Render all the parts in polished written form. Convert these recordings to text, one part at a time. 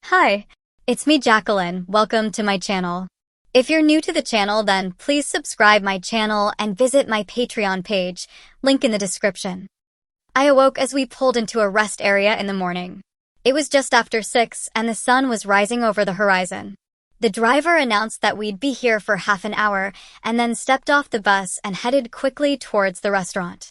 Hi, it's me Jacqueline. Welcome to my channel. If you're new to the channel, then please subscribe my channel and visit my Patreon page, link in the description. I awoke as we pulled into a rest area in the morning. It was just after 6 and the sun was rising over the horizon. The driver announced that we'd be here for half an hour and then stepped off the bus and headed quickly towards the restaurant.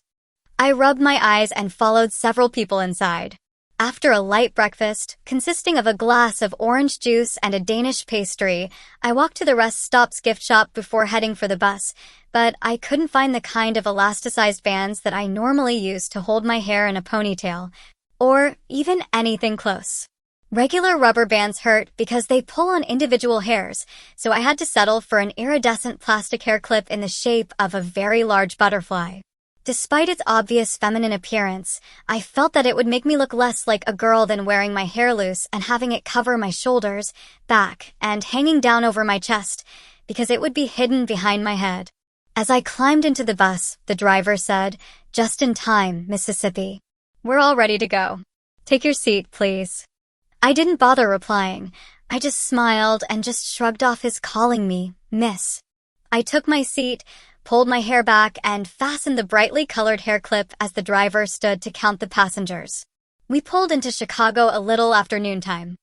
I rubbed my eyes and followed several people inside. After a light breakfast, consisting of a glass of orange juice and a Danish pastry, I walked to the rest stop's gift shop before heading for the bus, but I couldn't find the kind of elasticized bands that I normally use to hold my hair in a ponytail, or even anything close. Regular rubber bands hurt because they pull on individual hairs, so I had to settle for an iridescent plastic hair clip in the shape of a very large butterfly. Despite its obvious feminine appearance, I felt that it would make me look less like a girl than wearing my hair loose and having it cover my shoulders, back, and hanging down over my chest, because it would be hidden behind my head. As I climbed into the bus, the driver said, "Just in time, Mississippi. We're all ready to go. Take your seat, please." I didn't bother replying. I just smiled and just shrugged off his calling me, Miss. I took my seat, pulled my hair back, and fastened the brightly colored hair clip as the driver stood to count the passengers. We pulled into Chicago a little after noontime.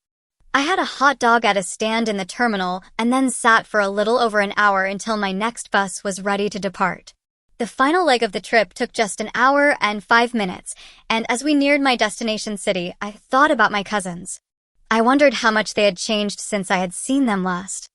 I had a hot dog at a stand in the terminal and then sat for a little over an hour until my next bus was ready to depart. The final leg of the trip took just an hour and 5 minutes, and as we neared my destination city, I thought about my cousins. I wondered how much they had changed since I had seen them last.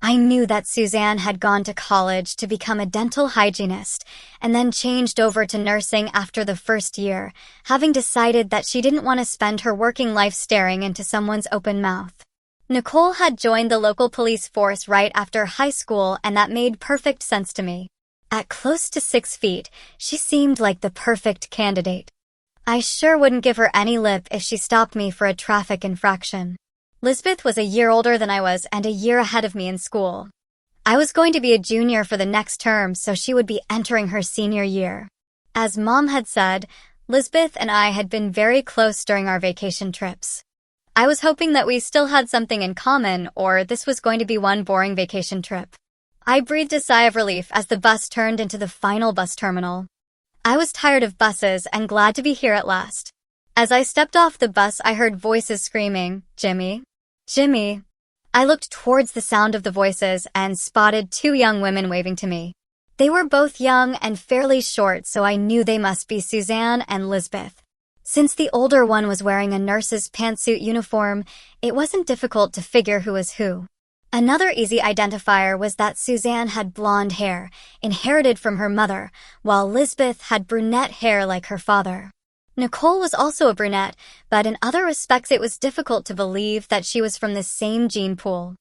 I knew that Suzanne had gone to college to become a dental hygienist and then changed over to nursing after the first year, having decided that she didn't want to spend her working life staring into someone's open mouth. Nicole had joined the local police force right after high school, and that made perfect sense to me. At close to 6 feet, she seemed like the perfect candidate. I sure wouldn't give her any lip if she stopped me for a traffic infraction. Lisbeth was a year older than I was and a year ahead of me in school. I was going to be a junior for the next term, so she would be entering her senior year. As Mom had said, Lisbeth and I had been very close during our vacation trips. I was hoping that we still had something in common, or this was going to be one boring vacation trip. I breathed a sigh of relief as the bus turned into the final bus terminal. I was tired of buses and glad to be here at last. As I stepped off the bus, I heard voices screaming, "Jimmy! Jimmy!" I looked towards the sound of the voices and spotted 2 young women waving to me. They were both young and fairly short, so I knew they must be Suzanne and Lisbeth. Since the older one was wearing a nurse's pantsuit uniform, it wasn't difficult to figure who was who. Another easy identifier was that Suzanne had blonde hair, inherited from her mother, while Lisbeth had brunette hair like her father. Nicole was also a brunette, but in other respects it was difficult to believe that she was from the same gene pool.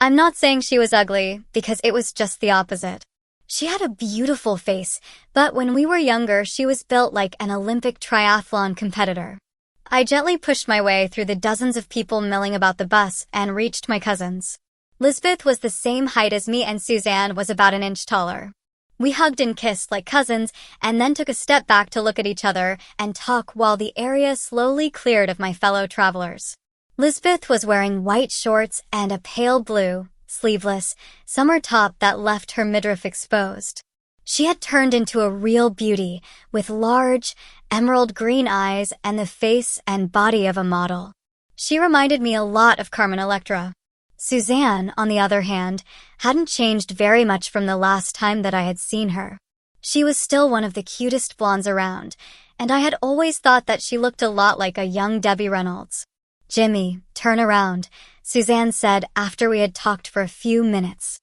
I'm not saying she was ugly, because it was just the opposite. She had a beautiful face, but when we were younger she was built like an Olympic triathlon competitor. I gently pushed my way through the dozens of people milling about the bus and reached my cousins. Lisbeth was the same height as me and Suzanne was about an inch taller. We hugged and kissed like cousins and then took a step back to look at each other and talk while the area slowly cleared of my fellow travelers. Lisbeth was wearing white shorts and a pale blue, sleeveless, summer top that left her midriff exposed. She had turned into a real beauty with large, emerald green eyes and the face and body of a model. She reminded me a lot of Carmen Electra. Suzanne, on the other hand, hadn't changed very much from the last time that I had seen her. She was still one of the cutest blondes around, and I had always thought that she looked a lot like a young Debbie Reynolds. "Jimmy, turn around," Suzanne said after we had talked for a few minutes.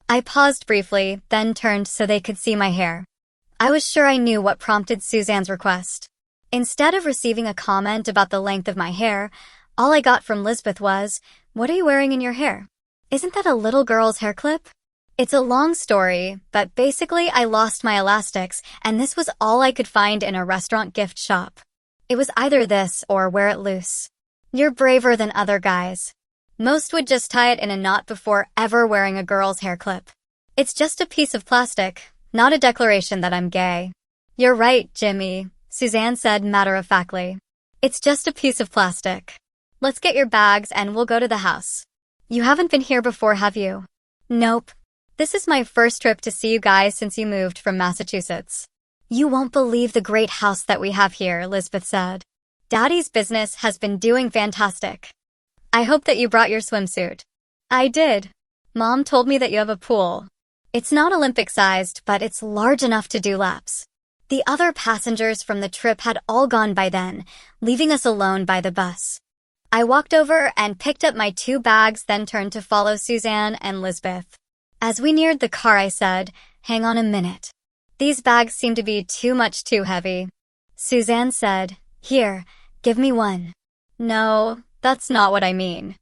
I paused briefly, then turned so they could see my hair. I was sure I knew what prompted Suzanne's request. Instead of receiving a comment about the length of my hair, all I got from Lisbeth was, "What are you wearing in your hair? Isn't that a little girl's hair clip?" It's a long story, but basically I lost my elastics, and this was all I could find in a restaurant gift shop. It was either this or wear it loose. You're braver than other guys. Most would just tie it in a knot before ever wearing a girl's hair clip. It's just a piece of plastic, not a declaration that I'm gay. "You're right, Jimmy," Suzanne said matter-of-factly. "It's just a piece of plastic." Let's get your bags and we'll go to the house. You haven't been here before, have you? Nope. This is my first trip to see you guys since you moved from Massachusetts. You won't believe the great house that we have here, Elizabeth said. Daddy's business has been doing fantastic. I hope that you brought your swimsuit. I did. Mom told me that you have a pool. It's not Olympic-sized, but it's large enough to do laps. The other passengers from the trip had all gone by then, leaving us alone by the bus. I walked over and picked up my 2 bags, then turned to follow Suzanne and Lisbeth. As we neared the car, I said, "Hang on a minute. These bags seem to be too heavy." Suzanne said, "Here, give me one." No, that's not what I mean.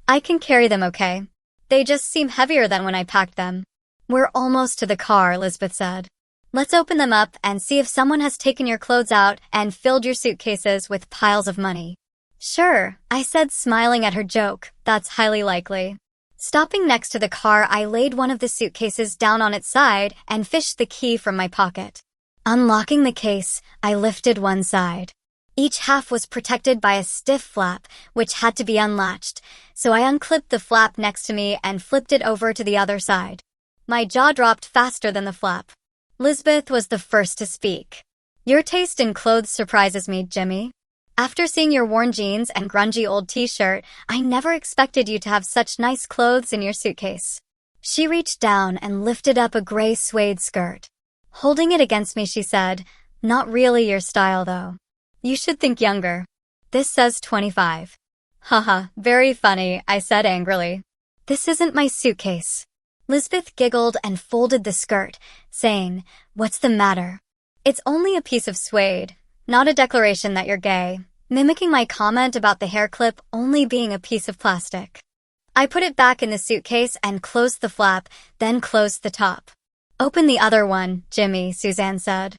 I can carry them, okay? They just seem heavier than when I packed them. We're almost to the car, Lisbeth said. Let's open them up and see if someone has taken your clothes out and filled your suitcases with piles of money. Sure, I said, smiling at her joke. That's highly likely. Stopping next to the car, I laid one of the suitcases down on its side and fished the key from my pocket. Unlocking the case, I lifted one side. Each half was protected by a stiff flap, which had to be unlatched, so I unclipped the flap next to me and flipped it over to the other side. My jaw dropped faster than the flap. Lisbeth was the first to speak. Your taste in clothes surprises me, Jimmy. After seeing your worn jeans and grungy old t-shirt, I never expected you to have such nice clothes in your suitcase. She reached down and lifted up a gray suede skirt. Holding it against me, she said, "Not really your style, though. You should think younger. This says 25. Haha, very funny, I said angrily. This isn't my suitcase. Lisbeth giggled and folded the skirt, saying, "What's the matter? It's only a piece of suede, not a declaration that you're gay," mimicking my comment about the hair clip only being a piece of plastic. I put it back in the suitcase and closed the flap, then closed the top. "Open the other one, Jimmy," Suzanne said.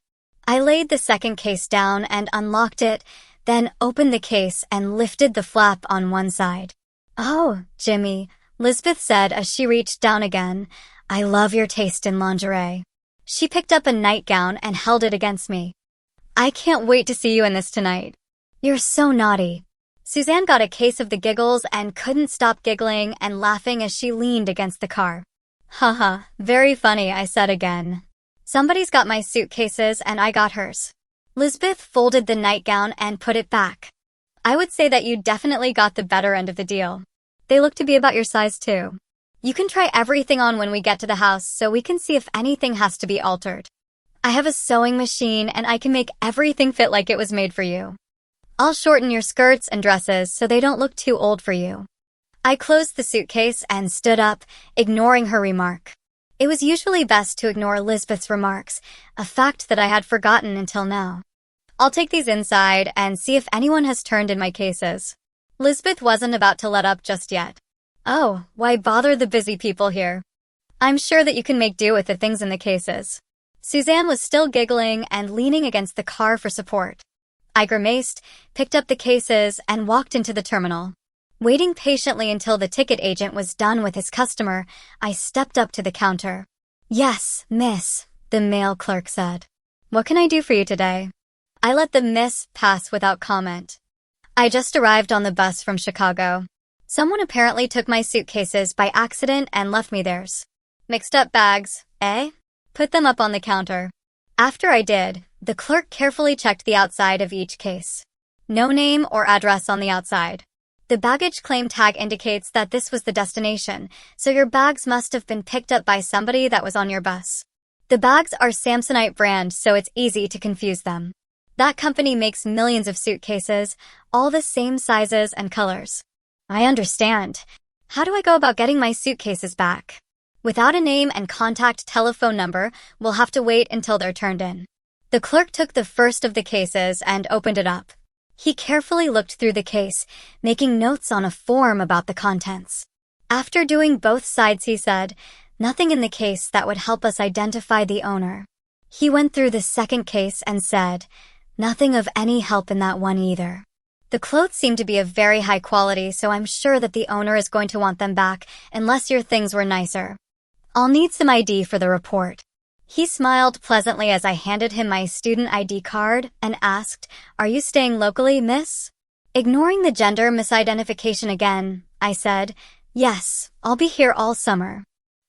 I laid the second case down and unlocked it, then opened the case and lifted the flap on one side. "Oh, Jimmy," Lisbeth said as she reached down again. "I love your taste in lingerie." She picked up a nightgown and held it against me. "I can't wait to see you in this tonight. You're so naughty." Suzanne got a case of the giggles and couldn't stop giggling and laughing as she leaned against the car. "Haha, very funny," I said again. "Somebody's got my suitcases and I got hers." Lisbeth folded the nightgown and put it back. "I would say that you definitely got the better end of the deal. They look to be about your size too. You can try everything on when we get to the house so we can see if anything has to be altered. I have a sewing machine and I can make everything fit like it was made for you. I'll shorten your skirts and dresses so they don't look too old for you." I closed the suitcase and stood up, ignoring her remark. It was usually best to ignore Lisbeth's remarks, a fact that I had forgotten until now. "I'll take these inside and see if anyone has turned in my cases." Lisbeth wasn't about to let up just yet. "Oh, why bother the busy people here? I'm sure that you can make do with the things in the cases." Suzanne was still giggling and leaning against the car for support. I grimaced, picked up the cases, and walked into the terminal. Waiting patiently until the ticket agent was done with his customer, I stepped up to the counter. "Yes, miss," the mail clerk said. "What can I do for you today?" I let the miss pass without comment. I just arrived on the bus from Chicago. Someone apparently took my suitcases by accident and left me theirs. "Mixed up bags, eh?" "Put them up on the counter." After I did, the clerk carefully checked the outside of each case. No name or address on the outside. The baggage claim tag indicates that this was the destination, so your bags must have been picked up by somebody that was on your bus. The bags are Samsonite brand, so it's easy to confuse them. That company makes millions of suitcases, all the same sizes and colors. I understand. How do I go about getting my suitcases back? Without a name and contact telephone number, we'll have to wait until they're turned in. The clerk took the first of the cases and opened it up. He carefully looked through the case, making notes on a form about the contents. After doing both sides, he said, "Nothing in the case that would help us identify the owner." He went through the second case and said, "Nothing of any help in that one either." The clothes seem to be of very high quality, so I'm sure that the owner is going to want them back unless your things were nicer. "I'll need some ID for the report." He smiled pleasantly as I handed him my student ID card and asked, "Are you staying locally, miss?" Ignoring the gender misidentification again, I said, "Yes, I'll be here all summer.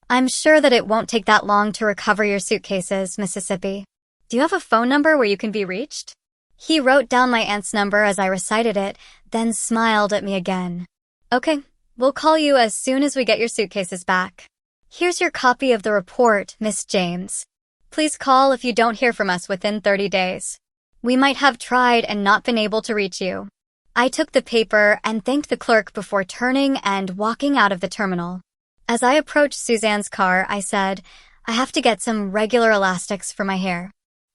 I'm sure that it won't take that long to recover your suitcases, Mississippi. Do you have a phone number where you can be reached?" He wrote down my aunt's number as I recited it, then smiled at me again. "Okay, we'll call you as soon as we get your suitcases back. Here's your copy of the report, Miss James. Please call if you don't hear from us within 30 days. We might have tried and not been able to reach you." I took the paper and thanked the clerk before turning and walking out of the terminal. As I approached Suzanne's car, I said, "I have to get some regular elastics for my hair.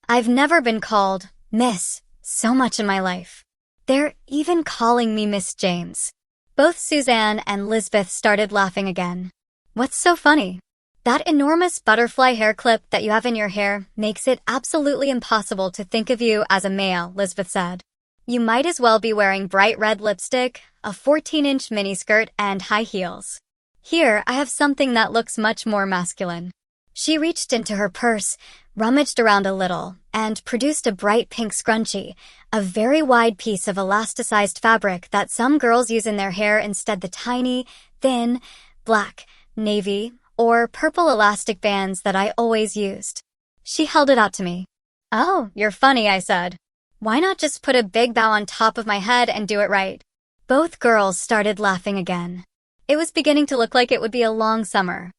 I've never been called Miss so much in my life. They're even calling me Miss James." Both Suzanne and Lisbeth started laughing again. "What's so funny?" "That enormous butterfly hair clip that you have in your hair makes it absolutely impossible to think of you as a male," Lisbeth said. "You might as well be wearing bright red lipstick, a 14-inch miniskirt, and high heels. Here, I have something that looks much more masculine." She reached into her purse, rummaged around a little, and produced a bright pink scrunchie, a very wide piece of elasticized fabric that some girls use in their hair instead the tiny, thin, black, navy, or purple elastic bands that I always used. She held it out to me. "Oh, you're funny," I said. "Why not just put a big bow on top of my head and do it right?" Both girls started laughing again. It was beginning to look like it would be a long summer.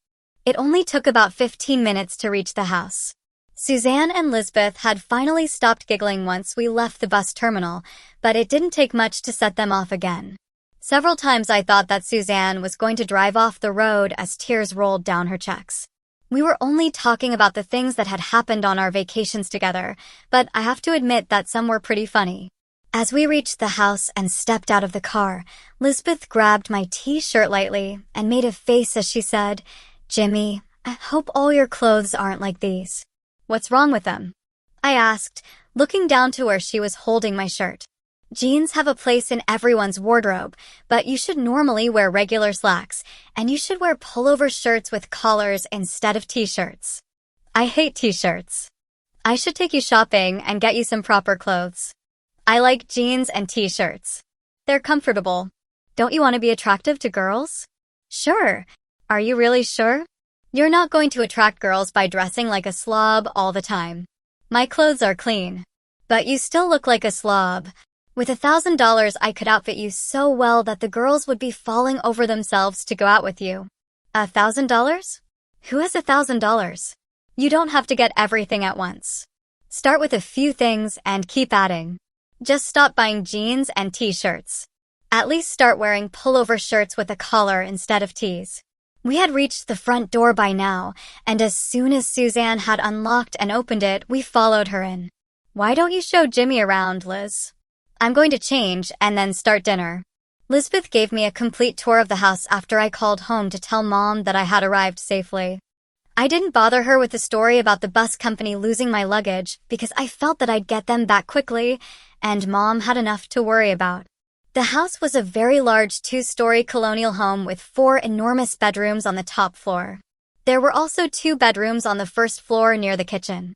It only took about 15 minutes to reach the house. Suzanne and Lisbeth had finally stopped giggling once we left the bus terminal, but it didn't take much to set them off again. Several times I thought that Suzanne was going to drive off the road as tears rolled down her cheeks. We were only talking about the things that had happened on our vacations together, but I have to admit that some were pretty funny. As we reached the house and stepped out of the car, Lisbeth grabbed my t-shirt lightly and made a face as she said, "Jimmy, I hope all your clothes aren't like these." "What's wrong with them?" I asked, looking down to where she was holding my shirt. "Jeans have a place in everyone's wardrobe, but you should normally wear regular slacks, and you should wear pullover shirts with collars instead of t-shirts." "I hate t-shirts." "I should take you shopping and get you some proper clothes." "I like jeans and t-shirts. They're comfortable. Don't you want to be attractive to girls?" "Sure." "Are you really sure? You're not going to attract girls by dressing like a slob all the time. My clothes are clean." "But you still look like a slob. With $1,000, I could outfit you so well that the girls would be falling over themselves to go out with you." $1,000? Who has $1,000? You don't have to get everything at once. Start with a few things and keep adding. Just stop buying jeans and t-shirts. At least start wearing pullover shirts with a collar instead of tees. We had reached the front door by now, and as soon as Suzanne had unlocked and opened it, we followed her in. "Why don't you show Jimmy around, Liz? I'm going to change and then start dinner." Lisbeth gave me a complete tour of the house after I called home to tell Mom that I had arrived safely. I didn't bother her with the story about the bus company losing my luggage because I felt that I'd get them back quickly, and Mom had enough to worry about. The house was a very large 2-story colonial home with 4 enormous bedrooms on the top floor. There were also 2 bedrooms on the first floor near the kitchen.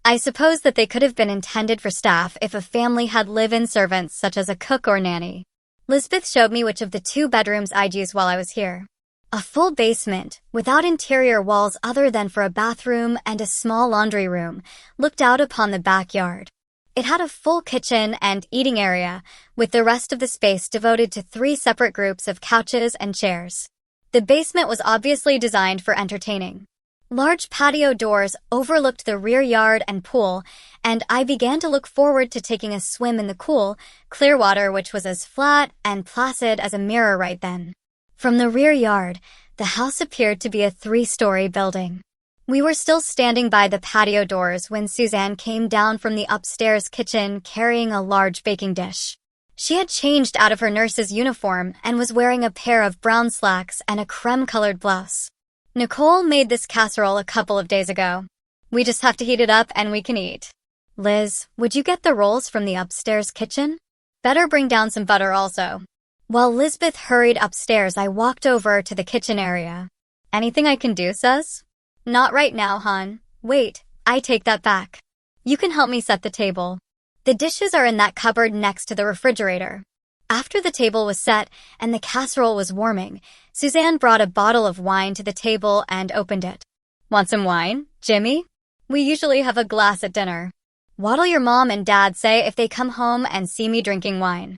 I suppose that they could have been intended for staff if a family had live-in servants such as a cook or nanny. Lisbeth showed me which of the 2 bedrooms I'd use while I was here. A full basement, without interior walls other than for a bathroom and a small laundry room, looked out upon the backyard. It had a full kitchen and eating area, with the rest of the space devoted to 3 separate groups of couches and chairs. The basement was obviously designed for entertaining. Large patio doors overlooked the rear yard and pool, and I began to look forward to taking a swim in the cool, clear water which was as flat and placid as a mirror right then. From the rear yard, the house appeared to be a 3-story building. We were still standing by the patio doors when Suzanne came down from the upstairs kitchen carrying a large baking dish. She had changed out of her nurse's uniform and was wearing a pair of brown slacks and a creme-colored blouse. "Nicole made this casserole a couple of days ago. We just have to heat it up and we can eat. Liz, would you get the rolls from the upstairs kitchen? Better bring down some butter also." While Lisbeth hurried upstairs, I walked over to the kitchen area. "Anything I can do, Sus?" "Not right now, hon. Wait, I take that back. You can help me set the table. The dishes are in that cupboard next to the refrigerator." After the table was set and the casserole was warming, Suzanne brought a bottle of wine to the table and opened it. "Want some wine, Jimmy? We usually have a glass at dinner. What'll your mom and dad say if they come home and see me drinking wine?"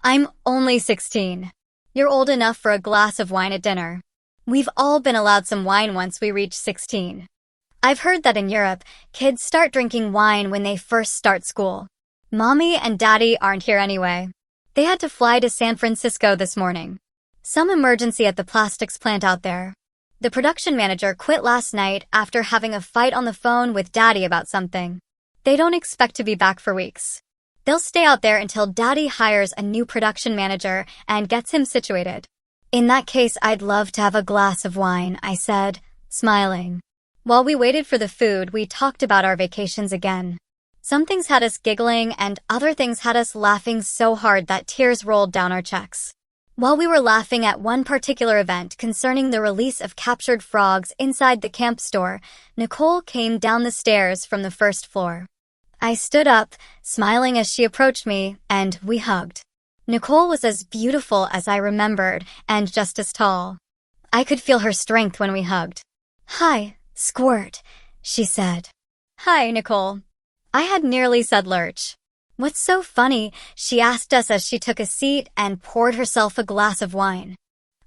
"I'm only 16. You're old enough for a glass of wine at dinner. We've all been allowed some wine once we reach 16. I've heard that in Europe, kids start drinking wine when they first start school. Mommy and Daddy aren't here anyway. They had to fly to San Francisco this morning. Some emergency at the plastics plant out there. The production manager quit last night after having a fight on the phone with Daddy about something. They don't expect to be back for weeks. They'll stay out there until Daddy hires a new production manager and gets him situated." "In that case, I'd love to have a glass of wine," I said, smiling. While we waited for the food, we talked about our vacations again. Some things had us giggling and other things had us laughing so hard that tears rolled down our checks. While we were laughing at one particular event concerning the release of captured frogs inside the camp store, Nicole came down the stairs from the first floor. I stood up, smiling as she approached me, and we hugged. Nicole was as beautiful as I remembered and just as tall. I could feel her strength when we hugged. "Hi, Squirt," she said. "Hi, Nicole." I had nearly said Lurch. "What's so funny?" she asked us as she took a seat and poured herself a glass of wine.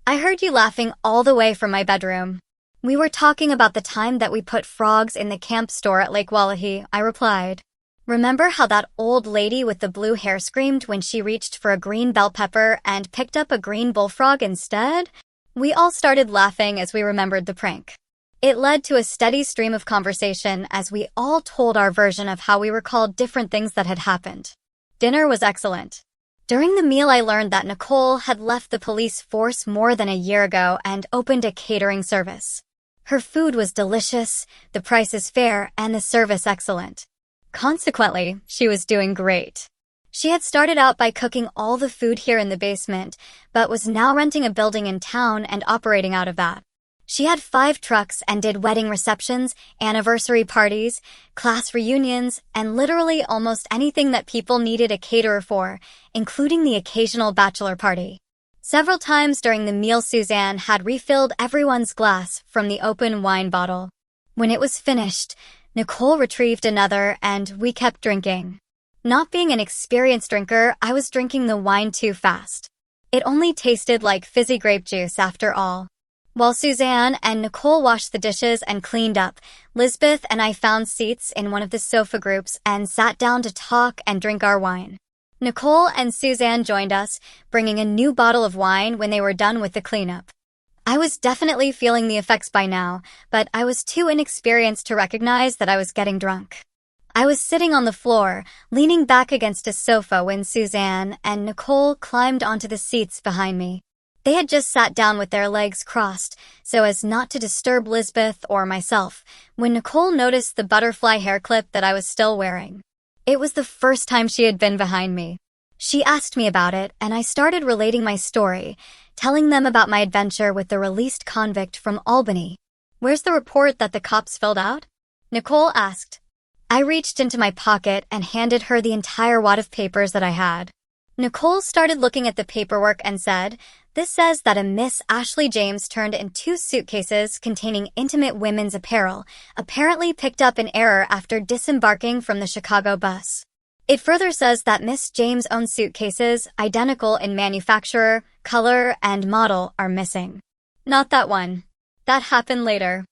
"I heard you laughing all the way from my bedroom." "We were talking about the time that we put frogs in the camp store at Lake Wallahy," I replied. "Remember how that old lady with the blue hair screamed when she reached for a green bell pepper and picked up a green bullfrog instead?" We all started laughing as we remembered the prank. It led to a steady stream of conversation as we all told our version of how we recalled different things that had happened. Dinner was excellent. During the meal, I learned that Nicole had left the police force more than a year ago and opened a catering service. Her food was delicious, the prices fair, and the service excellent. Consequently, she was doing great. She had started out by cooking all the food here in the basement, but was now renting a building in town and operating out of that. She had 5 trucks and did wedding receptions, anniversary parties, class reunions, and literally almost anything that people needed a caterer for, including the occasional bachelor party. Several times during the meal, Suzanne had refilled everyone's glass from the open wine bottle. When it was finished, Nicole retrieved another and we kept drinking. Not being an experienced drinker, I was drinking the wine too fast. It only tasted like fizzy grape juice after all. While Suzanne and Nicole washed the dishes and cleaned up, Lisbeth and I found seats in one of the sofa groups and sat down to talk and drink our wine. Nicole and Suzanne joined us, bringing a new bottle of wine when they were done with the cleanup. I was definitely feeling the effects by now, but I was too inexperienced to recognize that I was getting drunk. I was sitting on the floor, leaning back against a sofa when Suzanne and Nicole climbed onto the seats behind me. They had just sat down with their legs crossed, so as not to disturb Lisbeth or myself, when Nicole noticed the butterfly hair clip that I was still wearing. It was the first time she had been behind me. She asked me about it, and I started relating my story, telling them about my adventure with the released convict from Albany. "Where's the report that the cops filled out?" Nicole asked. I reached into my pocket and handed her the entire wad of papers that I had. Nicole started looking at the paperwork and said, "This says that a Miss Ashley James turned in 2 suitcases containing intimate women's apparel, apparently picked up in error after disembarking from the Chicago bus. It further says that Miss James' own suitcases, identical in manufacturer, color, and model, are missing. Not that one. That happened later."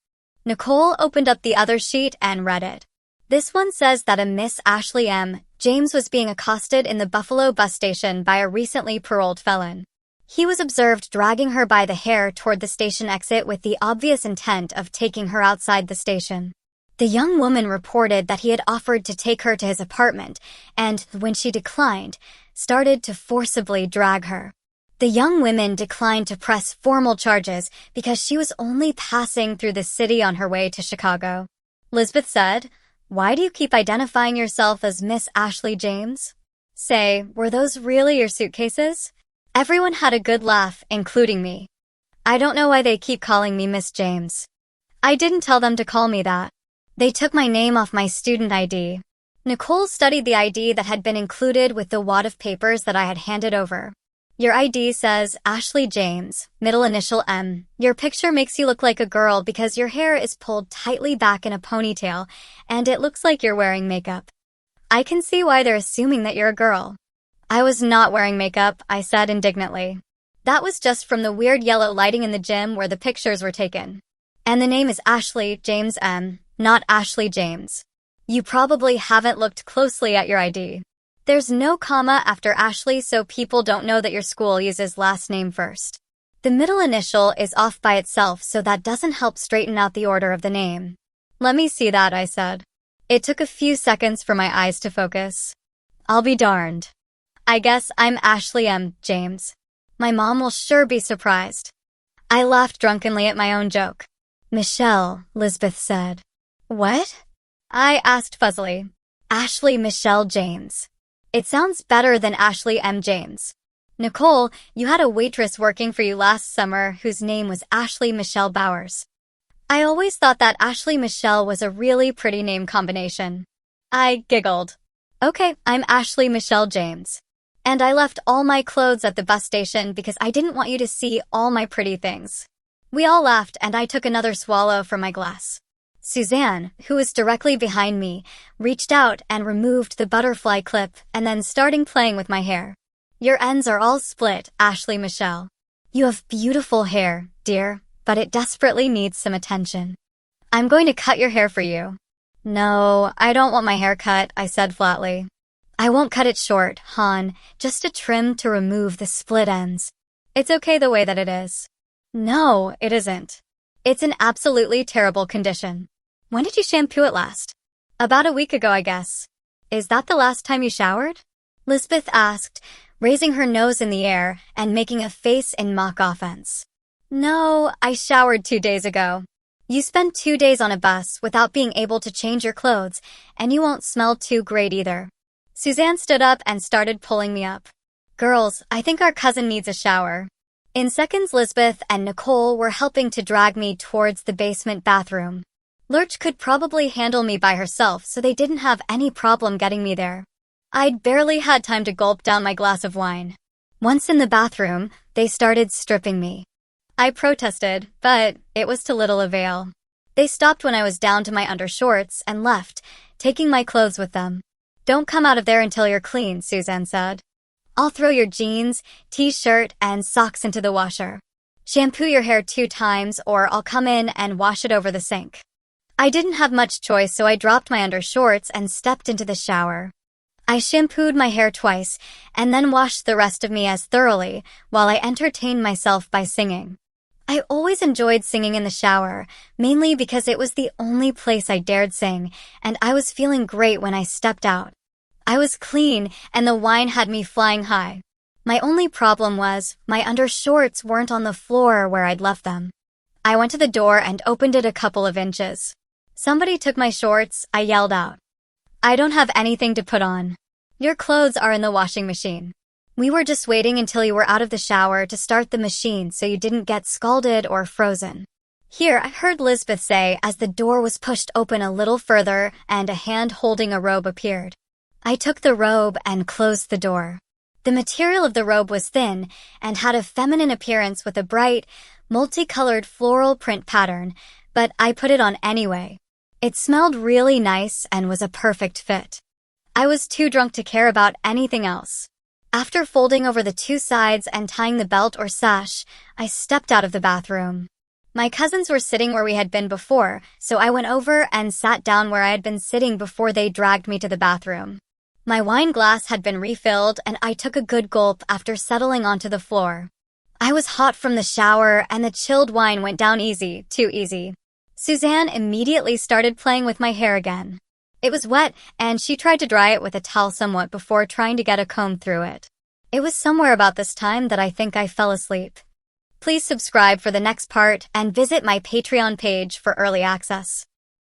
Nicole opened up the other sheet and read it. "This one says that a Miss Ashley M. James was being accosted in the Buffalo bus station by a recently paroled felon. He was observed dragging her by the hair toward the station exit with the obvious intent of taking her outside the station. The young woman reported that he had offered to take her to his apartment and, when she declined, started to forcibly drag her. The young woman declined to press formal charges because she was only passing through the city on her way to Chicago." Lisbeth said, "Why do you keep identifying yourself as Miss Ashley James? Say, were those really your suitcases?" Everyone had a good laugh, including me. I don't know why they keep calling me Miss James. I didn't tell them to call me that. They took my name off my student ID. Nicole studied the ID that had been included with the wad of papers that I had handed over. Your ID says Ashley James, middle initial M. Your picture makes you look like a girl because your hair is pulled tightly back in a ponytail, and it looks like you're wearing makeup. I can see why they're assuming that you're a girl. I was not wearing makeup, I said indignantly. That was just from the weird yellow lighting in the gym where the pictures were taken. And the name is Ashley James M, not Ashley James. You probably haven't looked closely at your ID. There's no comma after Ashley, so people don't know that your school uses last name first. The middle initial is off by itself, so that doesn't help straighten out the order of the name. Let me see that, I said. It took a few seconds for my eyes to focus. I'll be darned. I guess I'm Ashley M. James. My mom will sure be surprised. I laughed drunkenly at my own joke. Michelle, Lisbeth said. What? I asked fuzzily. Ashley Michelle James. It sounds better than Ashley M. James. Nicole, you had a waitress working for you last summer whose name was Ashley Michelle Bowers. I always thought that Ashley Michelle was a really pretty name combination. I giggled. Okay, I'm Ashley Michelle James. And I left all my clothes at the bus station because I didn't want you to see all my pretty things. We all laughed and I took another swallow from my glass. Suzanne, who was directly behind me, reached out and removed the butterfly clip and then started playing with my hair. Your ends are all split, Ashley Michelle. You have beautiful hair, dear, but it desperately needs some attention. I'm going to cut your hair for you. No, I don't want my hair cut, I said flatly. I won't cut it short, hon, just a trim to remove the split ends. It's okay the way that it is. No, it isn't. It's in absolutely terrible condition. When did you shampoo it last? About a week ago, I guess. Is that the last time you showered? Lisbeth asked, raising her nose in the air and making a face in mock offense. No, I showered 2 days ago. You spend 2 days on a bus without being able to change your clothes, and you won't smell too great either. Suzanne stood up and started pulling me up. Girls, I think our cousin needs a shower. In seconds, Lisbeth and Nicole were helping to drag me towards the basement bathroom. Lurch could probably handle me by herself, so they didn't have any problem getting me there. I'd barely had time to gulp down my glass of wine. Once in the bathroom, they started stripping me. I protested, but it was to little avail. They stopped when I was down to my undershorts and left, taking my clothes with them. Don't come out of there until you're clean, Suzanne said. I'll throw your jeans, t-shirt, and socks into the washer. Shampoo your hair 2 times or I'll come in and wash it over the sink. I didn't have much choice, so I dropped my undershorts and stepped into the shower. I shampooed my hair twice and then washed the rest of me as thoroughly while I entertained myself by singing. I always enjoyed singing in the shower, mainly because it was the only place I dared sing, and I was feeling great when I stepped out. I was clean, and the wine had me flying high. My only problem was my undershorts weren't on the floor where I'd left them. I went to the door and opened it a couple of inches. Somebody took my shorts, I yelled out. I don't have anything to put on. Your clothes are in the washing machine. We were just waiting until you were out of the shower to start the machine so you didn't get scalded or frozen. Here, I heard Lisbeth say as the door was pushed open a little further and a hand holding a robe appeared. I took the robe and closed the door. The material of the robe was thin and had a feminine appearance with a bright, multicolored floral print pattern, but I put it on anyway. It smelled really nice and was a perfect fit. I was too drunk to care about anything else. After folding over the 2 sides and tying the belt or sash, I stepped out of the bathroom. My cousins were sitting where we had been before, so I went over and sat down where I had been sitting before they dragged me to the bathroom. My wine glass had been refilled and I took a good gulp after settling onto the floor. I was hot from the shower and the chilled wine went down easy, too easy. Suzanne immediately started playing with my hair again. It was wet and she tried to dry it with a towel somewhat before trying to get a comb through it. It was somewhere about this time that I think I fell asleep. Please subscribe for the next part and visit my Patreon page for early access.